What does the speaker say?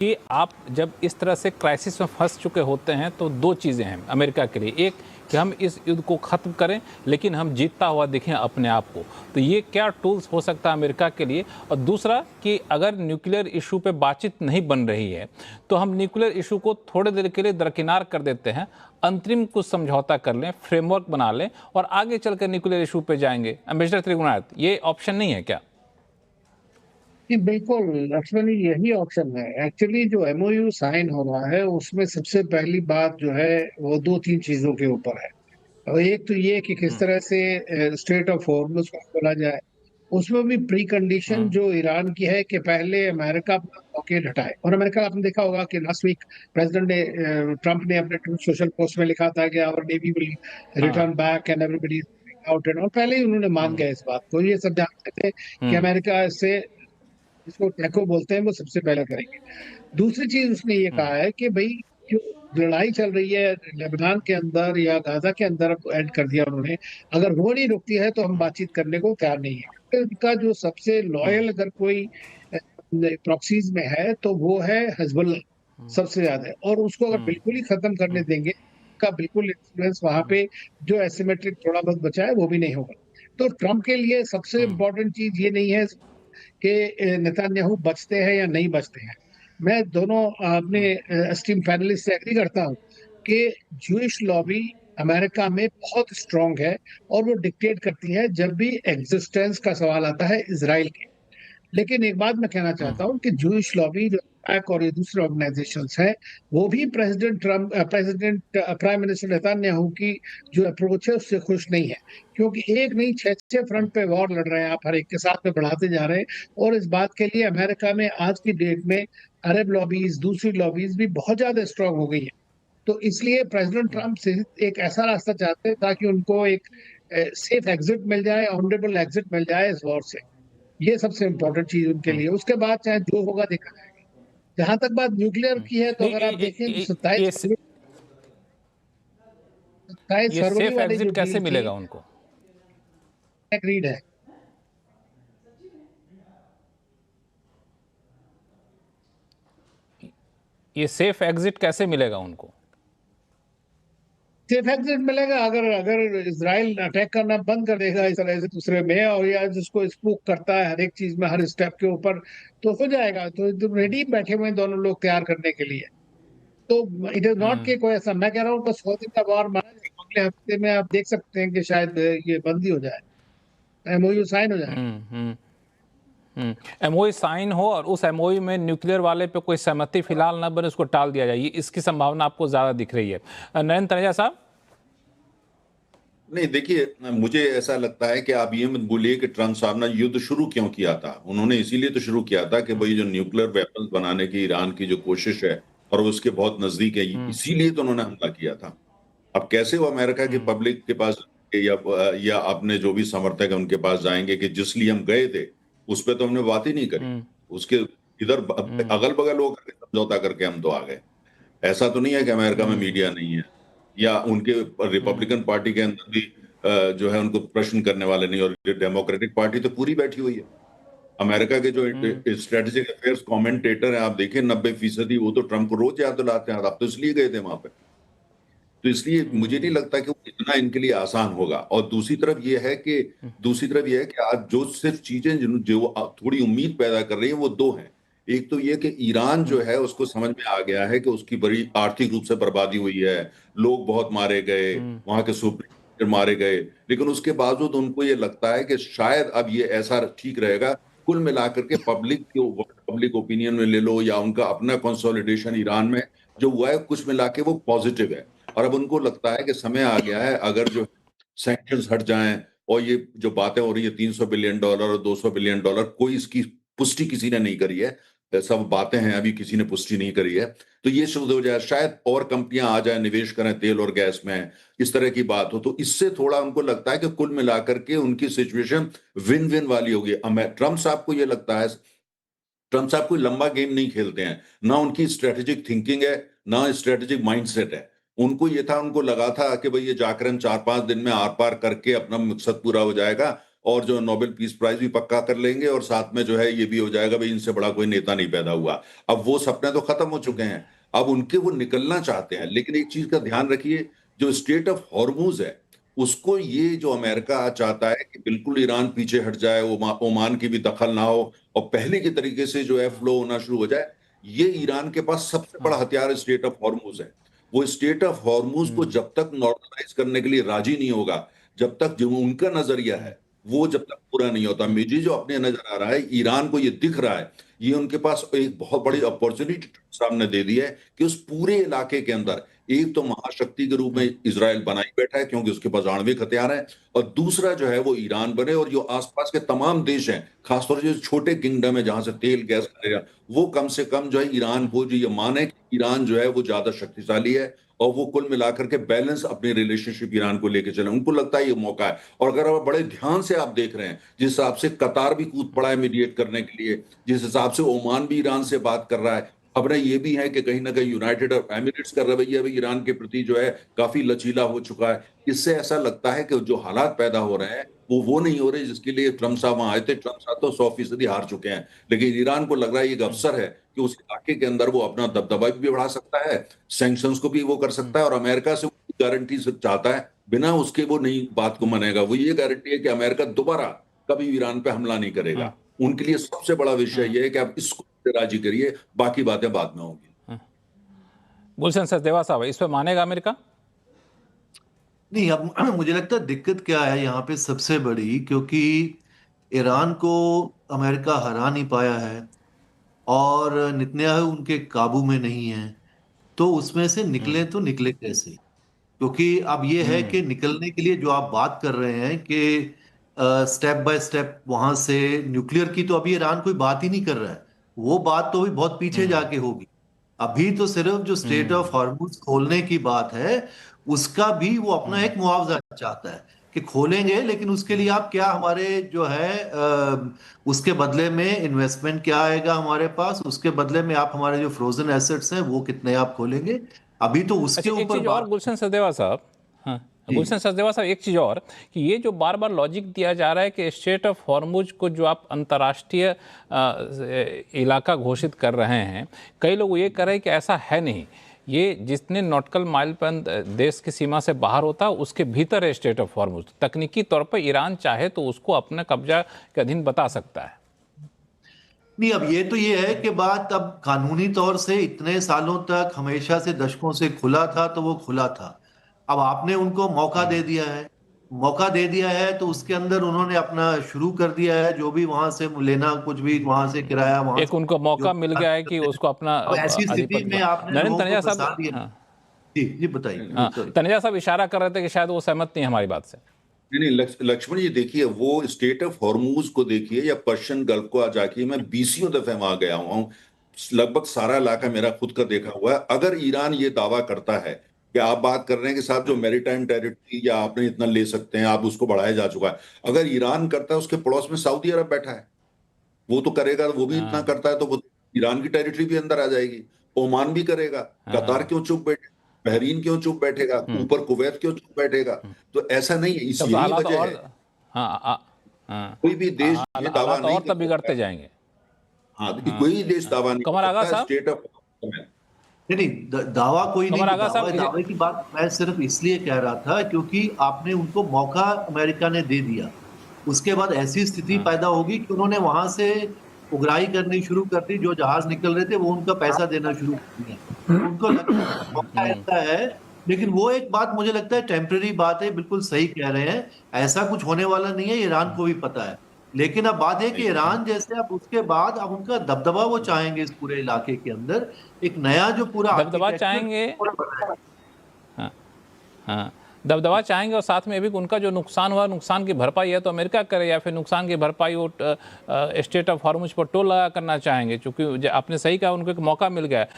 कि आप जब इस तरह से क्राइसिस में फंस चुके होते हैं तो दो चीज़ें हैं अमेरिका के लिए। एक कि हम इस युद्ध को ख़त्म करें लेकिन हम जीतता हुआ दिखें अपने आप को, तो ये क्या टूल्स हो सकता है अमेरिका के लिए। और दूसरा कि अगर न्यूक्लियर इशू पे बातचीत नहीं बन रही है तो हम न्यूक्लियर इशू को थोड़े देर के लिए दरकिनार कर देते हैं, अंतरिम कुछ समझौता कर लें, फ्रेमवर्क बना लें और आगे चलकर न्यूक्लियर इशू पे जाएंगे। एम्बेसडर त्रिगुणायत, ये ऑप्शन नहीं है क्या? जी बिल्कुल। एक्चुअली यही ऑप्शन है। एक्चुअली जो एमओयू साइन हो रहा है उसमें सबसे पहली बात जो है वो दो तीन चीजों के ऊपर है। और एक तो ये कि किस हम्म, तरह से स्टेट ऑफ हॉर्मुज को खोला जाए। उसमें भी प्री कंडीशन हम्म, जो ईरान की है कि पहले अमेरिका अपना ब्लॉकेड हटाए। और अमेरिका, आपने देखा होगा कि लास्ट वीक प्रेसिडेंट ने ट्रंप ने अपने ट्रूथ सोशल पोस्ट में लिखा था कि आवर नेवी विल हाँ, return back and everybody out and. और पहले ही उन्होंने मान हम्म, गया इस बात को। ये सब जानते थे कि हम्म, अमेरिका इससे, जिसको टैको बोलते हैं, वो सबसे पहले करेंगे। दूसरी चीज उसने ये हम्म, कहा है कि भाई जो लड़ाई चल रही है लेबनान के अंदर या गाजा के अंदर, अब ऐड कर दिया उन्होंने, अगर वो नहीं रुकती है तो हम बातचीत करने को तैयार नहीं है। क्योंकि उनका जो सबसे हम्म, लॉयल अगर कोई प्रॉक्सीज में है तो वो है हिजबुल्ला, सबसे ज्यादा। और उसको अगर हम्म, बिल्कुल ही खत्म करने हम्म, देंगे, का बिल्कुल इन्फ्लुएंस वहां पे जो एसिमेट्रिक थोड़ा बहुत बचा है वो भी नहीं होगा। तो ट्रम्प के लिए सबसे हम्म, इम्पोर्टेंट चीज ये नहीं है कि नेतन्याहू बचते हैं या नहीं बचते हैं। मैं दोनों अपने हम्म, एस्टीम पैनलिस्ट से एग्री करता हूं कि जूइश लॉबी अमेरिका में बहुत स्ट्रांग है और वो डिक्टेट करती है जब भी एग्जिस्टेंस का सवाल आता है इसराइल के। लेकिन एक बात मैं कहना हम्म, चाहता हूँ कि जूइश लॉबी जो पैक और ये दूसरे ऑर्गेनाइजेशंस हैं, वो भी president Trump, president prime minister Netanyahu की जो अप्रोच है उससे खुश नहीं है। क्योंकि एक नहीं, छह छह फ्रंट पे वॉर लड़ रहे हैं आप, हर एक के साथ में बढ़ाते जा रहे हैं। और इस बात के लिए अमेरिका में आज की डेट में अरब लॉबीज, दूसरी लॉबीज भी बहुत ज्यादा स्ट्रांग हो गई है। तो इसलिए प्रेसिडेंट ट्रम्प से एक ऐसा रास्ता चाहते हैं ताकि उनको एक सेफ एग्जिट मिल जाए, ऑनरेबल एग्जिट मिल जाए इस वॉर से। ये सबसे इम्पोर्टेंट चीज उनके हम्म, लिए। उसके बाद चाहे जो होगा देखा जाएगा। जहां तक बात न्यूक्लियर की है तो नहीं, अगर आप देखें तो सत्ताईस ये फरवरी, सत्ताईस ये फरवरी सेफ वाली एग्जिट जो कैसे डील थी, मिलेगा उनको? एग्रीड है। ये सेफ एग्जिट कैसे मिलेगा उनको? सेफ एग्जिट मिलेगा अगर अगर इसराइल अटैक करना बंद कर देगा इस तरह से दूसरे में, और या जिसको स्पूक करता है हर एक चीज में, हर स्टेप के ऊपर, तो हो जाएगा। तो रेडी बैठे हुए हैं दोनों लोग तैयार करने के लिए। तो इट इज नॉट हम्म, कि कोई ऐसा, मैं कह रहा हूँ बस 100 दिन का वॉर माना जाएगा। अगले हफ्ते में आप देख सकते हैं कि शायद ये बंद ही हो जाए, एमओयू साइन हो जाए। हम्म, हम्म, एमओयू साइन हो और उस एमओयू में न्यूक्लियर वाले पे कोई सहमति फिलहाल ना बने, उसको टाल दिया जाए, इसकी संभावना आपको ज्यादा दिख रही है। नरेंद्र तनेजा साहब। नहीं, देखिए, मुझे ऐसा लगता है कि आप ये मत बोलिए कि ट्रंप साहब ने युद्ध शुरू क्यों किया था। उन्होंने इसीलिए तो शुरू किया था कि भाई जो न्यूक्लियर वेपन्स बनाने की ईरान की जो कोशिश है और वो उसके बहुत नजदीक है, हम्म, इसीलिए तो उन्होंने हमला किया था। अब कैसे वो अमेरिका की हम्म, पब्लिक के पास या अपने जो भी समर्थक है उनके पास जाएंगे कि जिस लिए हम गए थे उस पर तो हमने बात ही नहीं करी। हम्म, उसके इधर हम्म, अगल बगल वो समझौता करके हम तो आ गए। ऐसा तो नहीं है कि अमेरिका में हम्म, मीडिया नहीं है या उनके हम्म, रिपब्लिकन पार्टी के अंदर भी जो है उनको प्रश्न करने वाले नहीं, और डेमोक्रेटिक पार्टी तो पूरी बैठी हुई है। अमेरिका के जो हम्म, स्ट्रेटेजिक अफेयर्स कमेंटेटर हैं, आप देखें 90% वो तो ट्रम्प को रोज याद दिलाते हैं, आप तो इसलिए गए थे वहां पे। तो इसलिए मुझे नहीं लगता कि वो इतना इनके लिए आसान होगा। और दूसरी तरफ ये है कि आज जो सिर्फ चीजें जो थोड़ी उम्मीद पैदा कर रही है वो दो हैं। एक तो ये कि ईरान जो हम्म, है उसको समझ में आ गया है कि उसकी बड़ी आर्थिक रूप से बर्बादी हुई है, लोग बहुत मारे गए, हम्म, वहां के सुप्रीम मारे गए, लेकिन उसके बावजूद उनको ये लगता है कि शायद अब ये ऐसा ठीक रहेगा। कुल मिलाकर के पब्लिक ओपिनियन में ले लो या उनका अपना कंसोलिडेशन ईरान में जो हुआ है, कुछ मिला के वो पॉजिटिव है। और अब उनको लगता है कि समय आ गया है, अगर जो सैंक्शंस हट जाएं और ये जो बातें हो रही है $300 बिलियन और $200 बिलियन, कोई इसकी पुष्टि किसी ने नहीं करी है, सब बातें हैं, अभी किसी ने पुष्टि नहीं करी है। तो ये शुरू हो जाए, शायद और कंपनियां आ जाए, निवेश करें तेल और गैस में, इस तरह की बात हो, तो इससे थोड़ा उनको लगता है कि कुल मिलाकर के उनकी सिचुएशन विन विन वाली होगी। ट्रम्प साहब को ये लगता है, ट्रम्प साहब कोई लंबा गेम नहीं खेलते हैं, ना उनकी स्ट्रेटेजिक थिंकिंग है, ना स्ट्रेटेजिक माइंडसेट है। उनको ये था, उनको लगा था कि भाई ये जाकर हम 4-5 दिन में आर पार करके अपना मकसद पूरा हो जाएगा, और जो नोबेल पीस प्राइज भी पक्का कर लेंगे और साथ में जो है ये भी हो जाएगा भाई इनसे बड़ा कोई नेता नहीं पैदा हुआ। अब वो सपने तो खत्म हो चुके हैं, अब उनके वो निकलना चाहते हैं। लेकिन एक चीज का ध्यान रखिए, जो स्टेट ऑफ हॉर्मुज है उसको ये जो अमेरिका चाहता है कि बिल्कुल ईरान पीछे हट जाए, ओमान की भी दखल ना हो और पहले के तरीके से जो है फ्लो होना शुरू हो जाए। ये ईरान के पास सबसे बड़ा हथियार स्टेट ऑफ हॉर्मुज है। वो स्टेट ऑफ हॉर्मुज को जब तक नॉर्मलाइज करने के लिए राजी नहीं होगा, जब तक जो उनका नजरिया है वो जब तक पूरा नहीं होता। मुझे जो अपने नजर आ रहा है, ईरान को ये दिख रहा है, ये उनके पास एक बहुत बड़ी अपॉर्चुनिटी सामने दे दी है कि उस पूरे इलाके के अंदर एक तो महाशक्ति के रूप में इजराइल बनाई बैठा है क्योंकि उसके पास आणविक हथियार है, और दूसरा जो है वो ईरान बने और जो आसपास के तमाम देश हैं, खासतौर से जो छोटे किंगडम है जहां से तेल गैस खरीदा, वो कम से कम जो है ईरान को जो ये माने कि ईरान जो है वो ज्यादा शक्तिशाली है और वो कुल मिलाकर के बैलेंस अपनी रिलेशनशिप ईरान को लेके चले। उनको लगता है ये मौका है। और अगर आप बड़े ध्यान से आप देख रहे हैं, जिस हिसाब से कतार भी कूद पड़ा है मीडिएट करने के लिए, जिस हिसाब से ओमान भी ईरान से बात कर रहा है, खबरें ये भी हैं कि कहीं ना कहीं यूनाइटेड अरब एमिरेट्स का रवैया भी ईरान के प्रति जो है काफी लचीला हो चुका है। इससे ऐसा लगता है कि जो हालात पैदा हो रहे हैं वो नहीं हो रहे जिसके लिए ट्रम्प साहब वहां आए थे। ट्रम्प साहब तो 100% हार चुके हैं, लेकिन ईरान को लग रहा है ये एक अवसर है कि उस इलाके के अंदर वो अपना दबदबा भी बढ़ा सकता है, सैंक्शंस को भी वो कर सकता है, और अमेरिका से गारंटी चाहता है, बिना उसके वो नहीं बात को मानेगा। वो ये गारंटी है कि अमेरिका दोबारा कभी ईरान पे हमला नहीं करेगा। उनके लिए सबसे बड़ा विषय यह है कि आप इसको राजी करिए, बाकी बातें बाद में होंगी। गुलशन सचदेवा साहब, इस पे मानेगा अमेरिका? नहीं, अब मुझे लगता है दिक्कत क्या है यहाँ पे सबसे बड़ी, क्योंकि ईरान को अमेरिका हरा नहीं पाया है और नेतन्याहू उनके काबू में नहीं है, तो उसमें से निकले तो निकले कैसे? क्योंकि अब ये है कि निकलने के लिए जो आप बात कर रहे हैं कि स्टेप बाय स्टेप वहां से न्यूक्लियर की, तो अभी ईरान कोई बात ही नहीं कर रहा है। वो बात तो अभी बहुत पीछे जाके होगी। अभी तो सिर्फ जो स्टेट ऑफ हॉर्मुज खोलने की बात है, उसका भी वो अपना एक मुआवजा चाहता है कि खोलेंगे, लेकिन उसके लिए आप क्या, हमारे जो है उसके बदले में इन्वेस्टमेंट क्या आएगा हमारे पास, उसके बदले में आप हमारे जो फ्रोजन एसेट्स हैं वो कितने आप खोलेंगे। अभी तो उसके अच्छा, एक ऊपर चीज और गुलशन सचदेवा साहब, हाँ गुलशन सचदेवा साहब, एक चीज और कि ये जो बार बार लॉजिक दिया जा रहा है कि स्टेट ऑफ हॉर्मुज को जो आप अंतर्राष्ट्रीय इलाका घोषित कर रहे हैं, कई लोग ये कह रहे हैं कि ऐसा है नहीं, ये जितने नॉटिकल माइल पर देश की सीमा से बाहर होता है उसके भीतर है स्टेट ऑफ हॉर्मुज। तकनीकी तौर पर ईरान चाहे तो उसको अपने कब्जा के अधीन बता सकता है। नहीं, अब ये है कि बात अब कानूनी तौर से इतने सालों तक, हमेशा से, दशकों से खुला था तो वो खुला था। अब आपने उनको मौका दे दिया है, तो उसके अंदर उन्होंने अपना शुरू कर दिया है, जो भी वहां से लेना, कुछ भी वहां से किराया, वहां एक उनको मौका मिल गया है कि उसको अपना अब ऐसी स्थिति में आपने नरेंद्र लोगों तनेजा को फंसा साहब, दिया। हाँ, जी बताइए। हाँ, तनेजा साहब इशारा कर रहे थे कि शायद वो सहमत नहीं है हमारी बात से। नहीं, लक्ष्मण जी देखिए, वो स्टेट ऑफ हॉर्मुज को देखिए या पर्शियन गल्फ को जाके, मैं 20 दफे वहां गया हुआ हूँ, लगभग सारा इलाका मेरा खुद का देखा हुआ है। अगर ईरान ये दावा करता है कि आप बात कर रहे हैं कि साहब जो मैरीटाइम टेरिटरी या आपने इतना ले सकते हैं, आप उसको बढ़ाया जा चुका है, अगर ईरान करता है, उसके पड़ोस में सऊदी अरब बैठा है, वो तो करेगा, वो भी इतना करता है तो वो ईरान की टेरिटरी भी अंदर आ जाएगी। ओमान भी करेगा, कतार क्यों चुप बैठे, बहरीन क्यों चुप बैठेगा, ऊपर कुवैत क्यों चुप बैठेगा? तो ऐसा नहीं है, इस यही वजह है। कोई भी देश ये दावा नहीं और तब बिगड़ते जाएंगे। हाँ, कोई देश दावा नहीं कमर आगा साहब, स्टेट ऑफ नहीं, दावा कोई नहीं, कमर आगा साहब, दावे की बात मैं सिर्फ इसलिए कह रहा था क्योंकि आपने उनको मौका अमेरिका ने दे दिया। उसके बाद ऐसी स्थिति पैदा होगी कि उन्होंने वहां से उगराही करनी शुरू कर दी, जो जहाज निकल रहे थे वो उनका पैसा देना शुरू कर दिया। उनको मौका ऐसा है, लेकिन वो एक बात मुझे लगता है टेम्परेरी बात है, बिल्कुल सही कह रहे हैं, ऐसा कुछ होने वाला नहीं है, ईरान को भी पता है। लेकिन अब बात है कि ईरान जैसे अब उसके बाद अब उनका दबदबा वो चाहेंगे इस पूरे इलाके के अंदर, एक नया जो पूरा दबदबा चाहेंगे, हाँ हाँ, दबदबा चाहेंगे, और साथ में भी उनका जो नुकसान हुआ, नुकसान की भरपाई है तो अमेरिका करे, या फिर नुकसान की भरपाई वो स्टेट ऑफ हॉर्मुज पर टोल लगा करना चाहेंगे। चूंकि आपने सही कहा, उनको एक मौका मिल गया है।